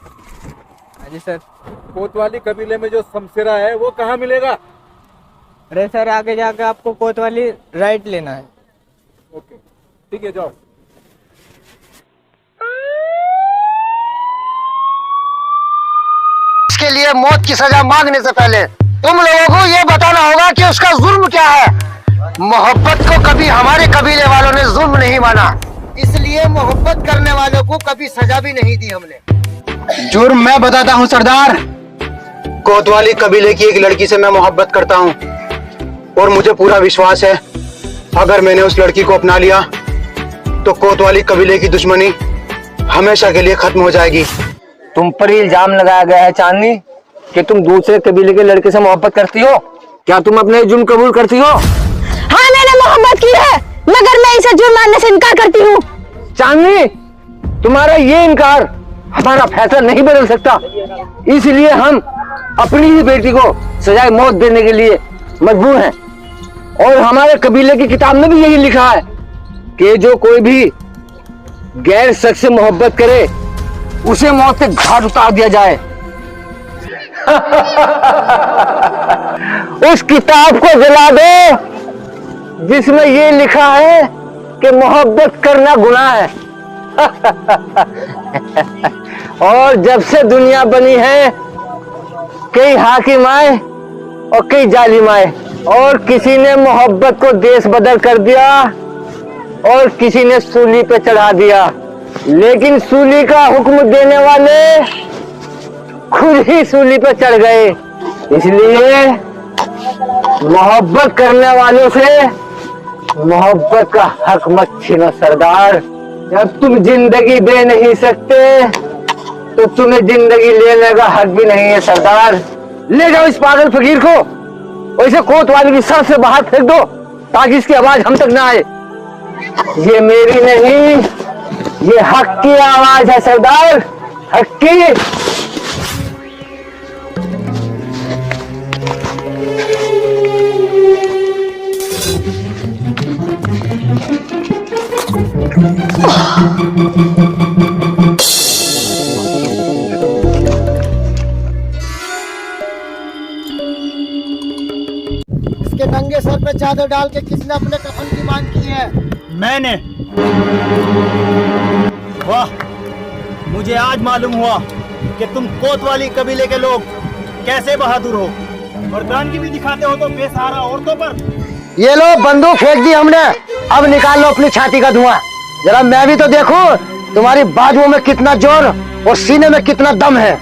हाँ जी सर। कोतवाली कबीले में जो समसिरा है वो कहाँ मिलेगा? अरे सर, आगे जाकर आपको कोतवाली राइट लेना है। ओके, ठीक है, जाओ। इसके लिए मौत की सजा मांगने से पहले तुम लोगों को ये बताना होगा कि उसका जुर्म क्या है। मोहब्बत को कभी हमारे कबीले वालों ने जुर्म नहीं माना, इसलिए मोहब्बत करने वालों को कभी सजा भी नहीं दी हमने। जुर्म मैं बताता हूँ सरदार। कोतवाली कबीले की एक लड़की से मैं मोहब्बत करता हूँ और मुझे पूरा विश्वास है अगर मैंने उस लड़की को अपना लिया तो कोतवाली कबीले की दुश्मनी हमेशा के लिए खत्म हो जाएगी। तुम पर इल्जाम लगाया गया है चांदनी कि तुम दूसरे कबीले के लड़के से मोहब्बत करती हो। क्या तुम अपने जुर्म कबूल करती हो? हाँ, मैंने मोहब्बत की है, मगर मैं इसे जुर्म मानने से इनकार करती हूँ। चांदनी, तुम्हारा ये इनकार हमारा फैसला नहीं बदल सकता, इसलिए हम अपनी ही बेटी को सजाए मौत देने के लिए मजबूर हैं। और हमारे कबीले की किताब में भी यही लिखा है कि जो कोई भी गैर शख्स से मोहब्बत करे उसे मौत के घाट उतार दिया जाए। उस किताब को जला दो जिसमें ये लिखा है कि मोहब्बत करना गुनाह है। और जब से दुनिया बनी है कई हाकिम आए और कई जालिम आए, और किसी ने मोहब्बत को देश बदल कर दिया और किसी ने सूली पे चढ़ा दिया, लेकिन सूली का हुक्म देने वाले खुद ही सूली पे चढ़ गए। इसलिए मोहब्बत करने वालों से मोहब्बत का हक मत छीनो सरदार। जब तुम जिंदगी दे नहीं सकते तो तुम्हें जिंदगी लेने का हक भी नहीं है सरदार। ले जाओ इस पागल फकीर को और इसे कोतवाली की सर से बाहर फेंक दो ताकि इसकी आवाज हम तक ना आए। ये मेरी नहीं, ये हक की आवाज है सरदार, हक की। इसके नंगे सर पे चादर डाल के किसने अपने कफन की मांग की है? मैंने। वाह, मुझे आज मालूम हुआ कि तुम कोतवाली कबीले के लोग कैसे बहादुर हो, मर्दानगी भी दिखाते हो तो बेसहारा औरतों पर। ये लो, बंदूक फेंक दी हमने, अब निकाल लो अपनी छाती का धुआं। जरा मैं भी तो देखूं तुम्हारी बाजुओं में कितना जोर और सीने में कितना दम है।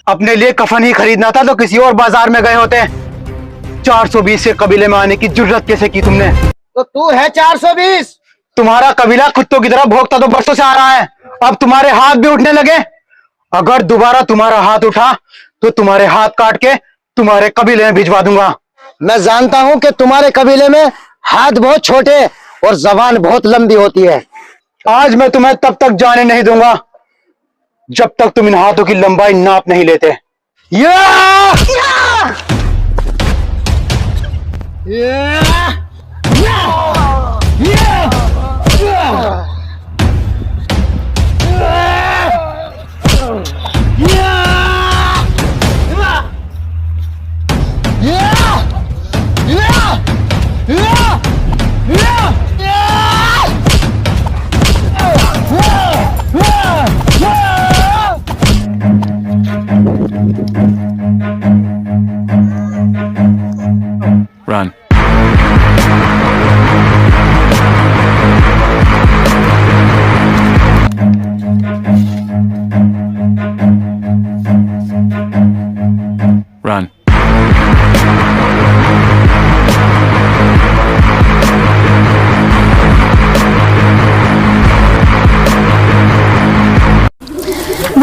अपने लिए कफन ही खरीदना था तो किसी और बाजार में गए होते। 420 के कबीले में आने की जुर्रत कैसे की तुमने? तो तू है 420। तुम्हारा कबीला कुत्तों की तरह भोगता तो बरसों से आ रहा है, अब तुम्हारे हाथ भी उठने लगे। अगर दोबारा तुम्हारा हाथ उठा तो तुम्हारे हाथ काट के तुम्हारे कबीले में भिजवा दूंगा। मैं जानता हूं कि तुम्हारे कबीले में हाथ बहुत छोटे और जबान बहुत लंबी होती है। आज मैं तुम्हें तब तक जाने नहीं दूंगा जब तक तुम इन हाथों की लंबाई नाप नहीं लेते।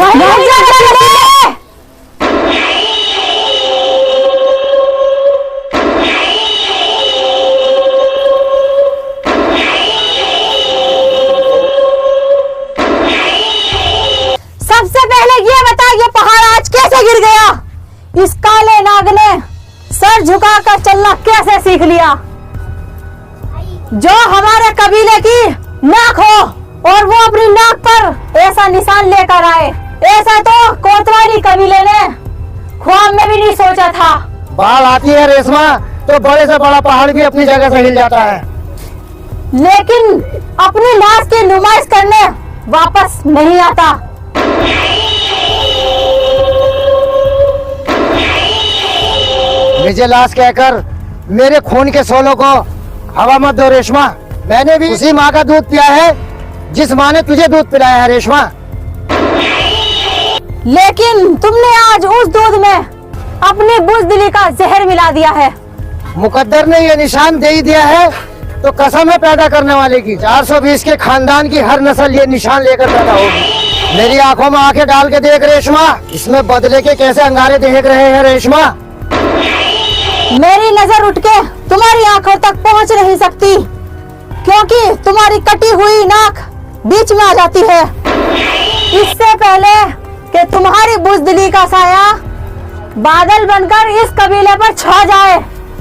नहीं जाने। सबसे पहले ये बता, ये पहाड़ आज कैसे गिर गया? इस काले नाग ने सर झुकाकर चलना कैसे सीख लिया? जो हमारे कबीले की नाक हो और वो अपनी नाक पर ऐसा निशान लेकर आए, ऐसा तो कोतवाली कबीले ने ख्वाब में भी नहीं सोचा था। बाढ़ आती है रेशमा तो बड़े से बड़ा पहाड़ भी अपनी जगह से हिल जाता है, लेकिन अपनी लाश की नुमाइश करने वापस नहीं आता। मुझे लाश कहकर मेरे खून के शोलों को हवा मत दो रेशमा। मैंने भी उसी माँ का दूध पिया है जिस माँ ने तुझे दूध पिलाया है रेशमा। लेकिन तुमने आज उस दूध में अपनी बुज़दिली का जहर मिला दिया है। मुकद्दर ने ये निशान दे ही दिया है तो कसम है पैदा करने वाले की, 420 के खानदान की हर नस्ल ये निशान लेकर पैदा होगी। मेरी आंखों में आंखें डाल के देख रेशमा, इसमें बदले के कैसे अंगारे देख रहे हैं रेशमा। मेरी नजर उठ के तुम्हारी आंखों तक पहुंच नहीं सकती, क्योंकि तुम्हारी कटी हुई नाक बीच में आ जाती है। इससे पहले कि तुम्हारी बुज़दिली का साया बादल बनकर इस कबीले पर छा जाए,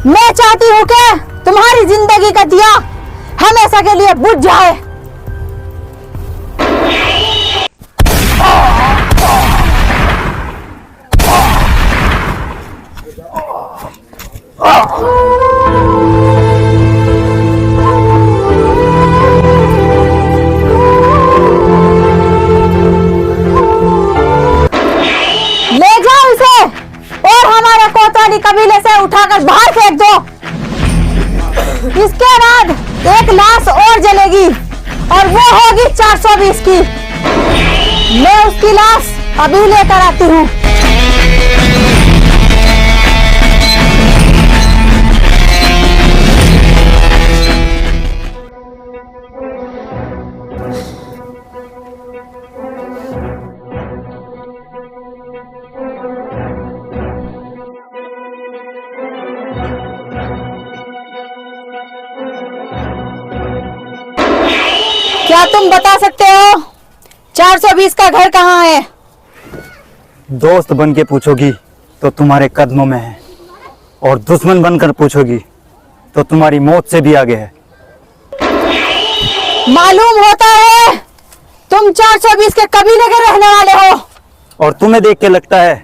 मैं चाहती हूँ कि तुम्हारी जिंदगी का दिया हमेशा के लिए बुझ जाए। ले जाओ इसे और हमारे कोतवाली कबीले से उठाकर बाहर फेंक दो। इसके बाद एक लाश और जलेगी और वो होगी 420 की। मैं उसकी लाश अभी लेकर आती हूँ। क्या तुम बता सकते हो 420 का घर कहाँ है? दोस्त बन के पूछोगी तो तुम्हारे कदमों में है, और दुश्मन बनकर पूछोगी तो तुम्हारी मौत से भी आगे है। मालूम होता है तुम 420 के कबीले के रहने वाले हो, और तुम्हें देख के लगता है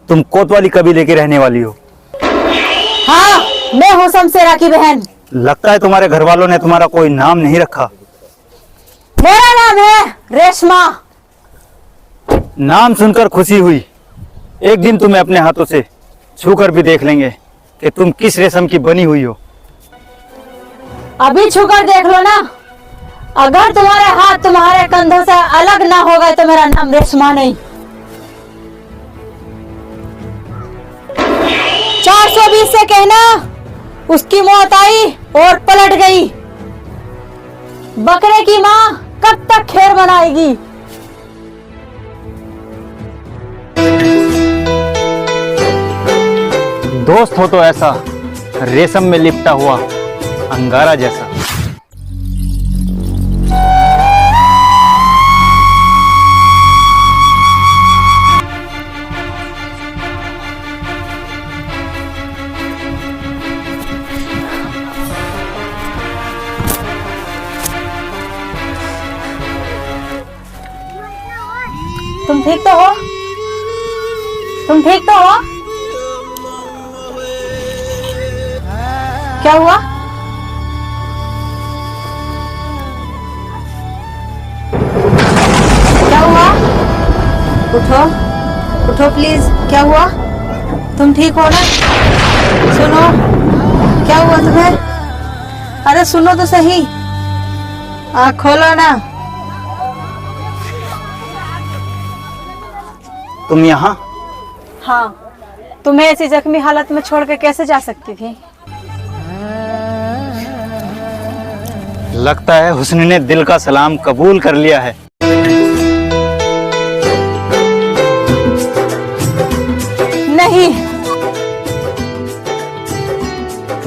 तुम कोतवाली कबीले के रहने वाली हो। हाँ, मैं हूँ शमशेरा की बहन। लगता है तुम्हारे घर वालों ने तुम्हारा कोई नाम नहीं रखा। मेरा नाम है रेशमा। नाम सुनकर खुशी हुई। एक दिन तुम्हें अपने हाथों से छूकर भी देख लेंगे कि तुम किस रेशम की बनी हुई हो। अभी छूकर देख लो ना, अगर तुम्हारे हाथ तुम्हारे कंधों से अलग ना हो गए तो मेरा नाम रेशमा नहीं। 420 से कहना उसकी मौत आई और पलट गई। बकरे की माँ कब तक खैर बनाएगी? दोस्त हो तो ऐसा रेशम में लिपटा हुआ अंगारा जैसा। तुम ठीक तो हो? तुम ठीक तो हो? क्या हुआ? क्या हुआ? उठो, उठो प्लीज। क्या हुआ? तुम ठीक हो ना? सुनो, क्या हुआ तुम्हें? अरे सुनो तो सही, आँख खोलो ना। तुम यहाँ? हाँ, तुम्हें ऐसी जख्मी हालत में छोड़ के कैसे जा सकती थी? लगता है हुस्न ने दिल का सलाम कबूल कर लिया है। नहीं।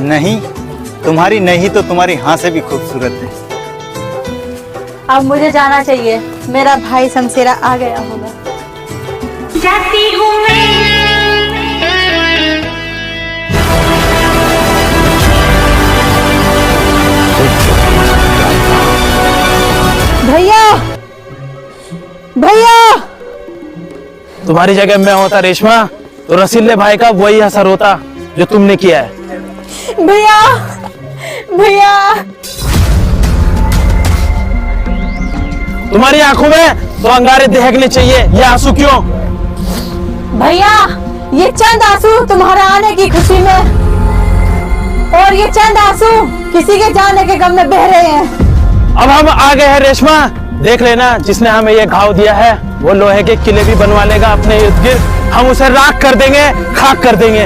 नहीं, तुम्हारी नहीं तो तुम्हारी हाँ से भी खूबसूरत है। अब मुझे जाना चाहिए, मेरा भाई शमशेरा आ गया होगा। जाती हूँ भैया, भैया, तुम्हारी जगह मैं होता रेशमा तो रसीले भाई का वही असर होता जो तुमने किया है। भैया, भैया, तुम्हारी आंखों में तो अंगारे दहकने चाहिए, ये आंसू क्यों? भैया, ये चंद आंसू तुम्हारे आने की खुशी में और ये चंद आंसू किसी के जाने के गम में बह रहे हैं। अब हम आ गए हैं रेशमा, देख लेना जिसने हमें ये घाव दिया है वो लोहे के किले भी बनवा लेगा अपने इर्द गिर्द, हम उसे राख कर देंगे, खाक कर देंगे।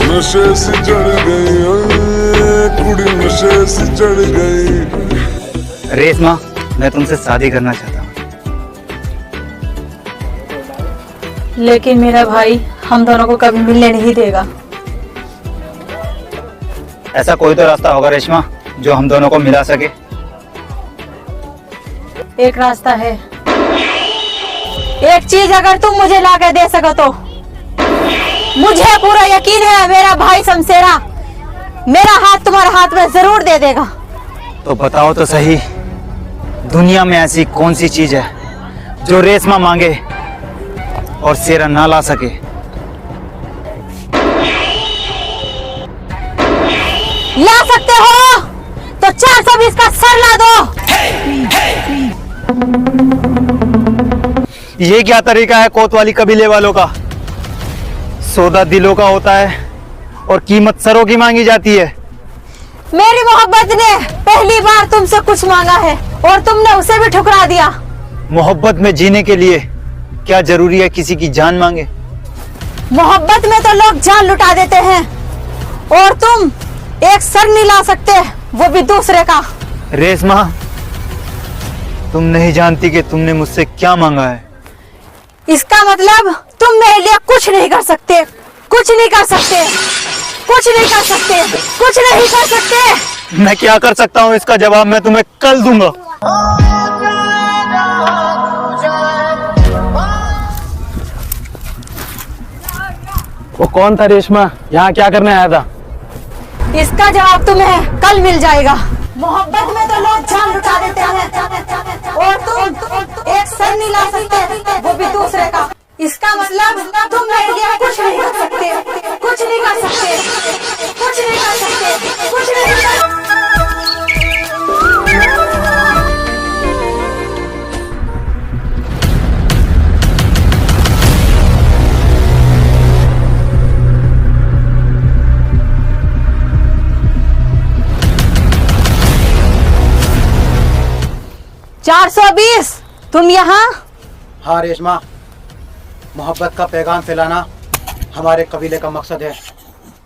नशे से चढ़ गई कुड़ी, नशे से चढ़ गई। रेशमा, मैं तुमसे शादी करना चाहता हूँ। लेकिन मेरा भाई हम दोनों को कभी मिलने नहीं देगा। ऐसा कोई तो रास्ता होगा रेशमा जो हम दोनों को मिला सके। एक रास्ता है, एक चीज अगर तुम मुझे ला के दे सको तो मुझे पूरा यकीन है मेरा भाई शमशेरा मेरा हाथ तुम्हारे हाथ में जरूर दे देगा। तो बताओ तो सही, दुनिया में ऐसी कौन सी चीज है जो रेशमा मांगे और शेरा ना ला सके? ला सकते हो तो 420 का सर ला दो। ये क्या तरीका है कोतवाली कबीले वालों का? सौदा दिलों का होता है और कीमत सरों की मांगी जाती है। मेरी मोहब्बत ने पहली बार तुमसे कुछ मांगा है और तुमने उसे भी ठुकरा दिया। मोहब्बत में जीने के लिए क्या जरूरी है किसी की जान मांगे? मोहब्बत में तो लोग जान लुटा देते हैं और तुम एक सर नहीं ला सकते, वो भी दूसरे का। रेशमा, तुम नहीं जानती कि तुमने मुझसे क्या मांगा है। इसका मतलब तुम मेरे लिए कुछ नहीं कर सकते, कुछ नहीं कर सकते, कुछ नहीं कर सकते, कुछ नहीं कर सकते। मैं क्या कर सकता हूँ इसका जवाब मैं तुम्हें कल दूंगा। वो कौन था रेशमा, यहाँ क्या करने आया था? इसका जवाब तुम्हें कल मिल जाएगा। मोहब्बत में तो लोग जान लुटा देते हैं और तुम एक सर नहीं ला सकते, वो भी दूसरे का। इसका मतलब तुम मेरे लिए कुछ नहीं कर सकते, कुछ नहीं कर सकते, कुछ नहीं कर सकते, कुछ नहीं कर सकते। $420, तुम यहाँ? हाँ रेशमा, मोहब्बत का पैगाम फैलाना हमारे कबीले का मकसद है,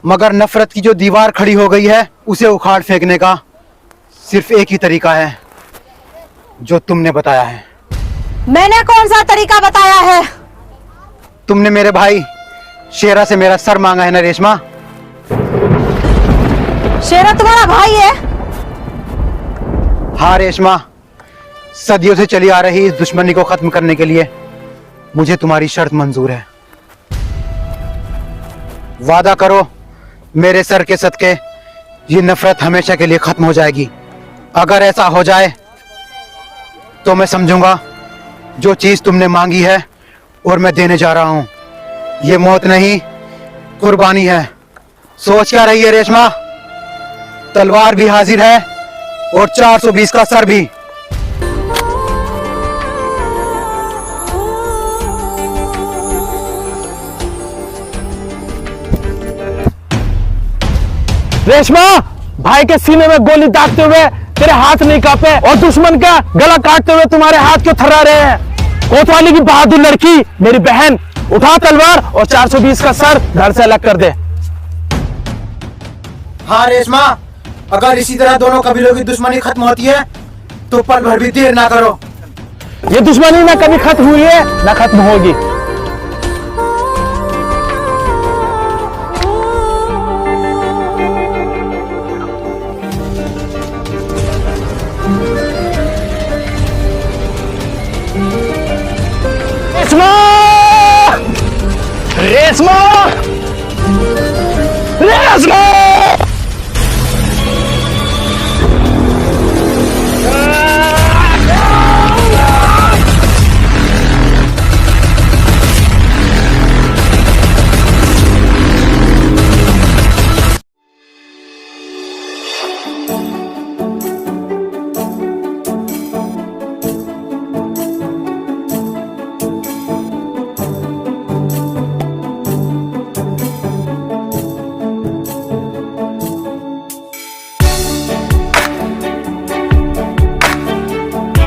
मगर नफरत की जो दीवार खड़ी हो गई है उसे उखाड़ फेंकने का सिर्फ एक ही तरीका है जो तुमने बताया है। मैंने कौन सा तरीका बताया है? तुमने मेरे भाई शेरा से मेरा सर मांगा है ना रेशमा? शेरा तुम्हारा भाई है? हाँ रेशमा, सदियों से चली आ रही इस दुश्मनी को खत्म करने के लिए मुझे तुम्हारी शर्त मंजूर है। वादा करो मेरे सर के सदके ये नफरत हमेशा के लिए खत्म हो जाएगी। अगर ऐसा हो जाए तो मैं समझूंगा जो चीज तुमने मांगी है और मैं देने जा रहा हूं ये मौत नहीं कुर्बानी है। सोच क्या रही है रेशमा? तलवार भी हाजिर है और 420 का सर भी। रेशमा, भाई के सीने में गोली दागते हुए तेरे हाथ नहीं कांपे और दुश्मन का गला काटते हुए तुम्हारे हाथ क्यों थर्रा रहे हैं? कोतवाली की बहादुर लड़की मेरी बहन, उठा तलवार और 420 का सर घर से अलग कर दे। हाँ रेशमा, अगर इसी तरह दोनों कबीलों की दुश्मनी खत्म होती है तो पल भर भी देर ना करो। ये दुश्मनी ना कभी खत्म हुई है ना खत्म होगी। रेशमा! रेशमा!